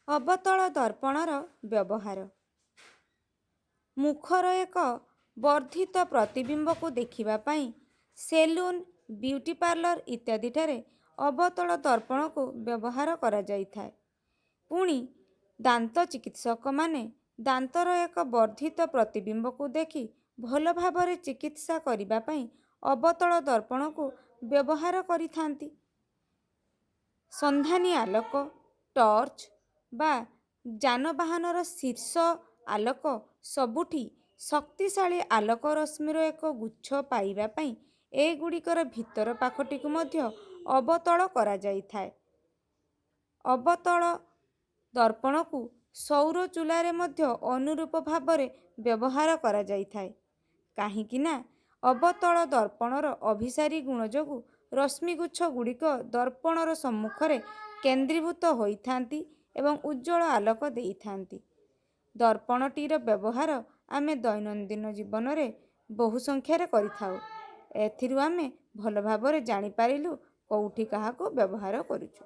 ଅବତଳ ଦର୍ପଣର ବ୍ୟବହାର। ମୁଖର ଏକ ବର୍ଦ୍ଧିତ ପ୍ରତିବିମ୍ବକୁ ଦେଖିବା ପାଇଁ ସେଲୁନ୍, ବିଉଟି ପାର୍ଲର ଇତ୍ୟାଦିଠାରେ ଅବତଳ ଦର୍ପଣକୁ ବ୍ୟବହାର କରାଯାଇଥାଏ। ପୁଣି ଦାନ୍ତ ଚିକିତ୍ସକମାନେ ଦାନ୍ତର ଏକ ବର୍ଦ୍ଧିତ ପ୍ରତିବିମ୍ବକୁ ଦେଖି ଭଲ ଭାବରେ ଚିକିତ୍ସା କରିବା ପାଇଁ ଅବତଳ ଦର୍ପଣକୁ ବ୍ୟବହାର କରିଥାନ୍ତି। ସନ୍ଧାନୀ ଆଲୋକ, ଟର୍ଚ୍ଚ ବା ଯାନବାହନର ଶୀର୍ଷ ଆଲୋକ ସବୁଠି ଶକ୍ତିଶାଳୀ ଆଲୋକ ରଶ୍ମିର ଏକ ଗୁଚ୍ଛ ପାଇବା ପାଇଁ ଏଗୁଡ଼ିକର ଭିତର ପାଖଟିକୁ ମଧ୍ୟ ଅବତଳ କରାଯାଇଥାଏ। ଅବତଳ ଦର୍ପଣକୁ ସୌର ଚୁଲାରେ ମଧ୍ୟ ଅନୁରୂପ ଭାବରେ ବ୍ୟବହାର କରାଯାଇଥାଏ। କାହିଁକି ନା ଅବତଳ ଦର୍ପଣର ଅଭିସାରୀ ଗୁଣ ଯୋଗୁଁ ରଶ୍ମିଗୁଚ୍ଛ ଗୁଡ଼ିକ ଦର୍ପଣର ସମ୍ମୁଖରେ କେନ୍ଦ୍ରୀଭୂତ ହୋଇଥାନ୍ତି ଏବଂ ଉଜ୍ଜ୍ୱଳ ଆଲୋକ ଦେଇଥାନ୍ତି। ଦର୍ପଣଟିର ବ୍ୟବହାର ଆମେ ଦୈନନ୍ଦିନ ଜୀବନରେ ବହୁ ସଂଖ୍ୟାରେ କରିଥାଉ। ଏଥିରୁ ଆମେ ଭଲ ଭାବରେ ଜାଣିପାରିଲୁ କେଉଁଠି କାହାକୁ ବ୍ୟବହାର କରୁଛୁ।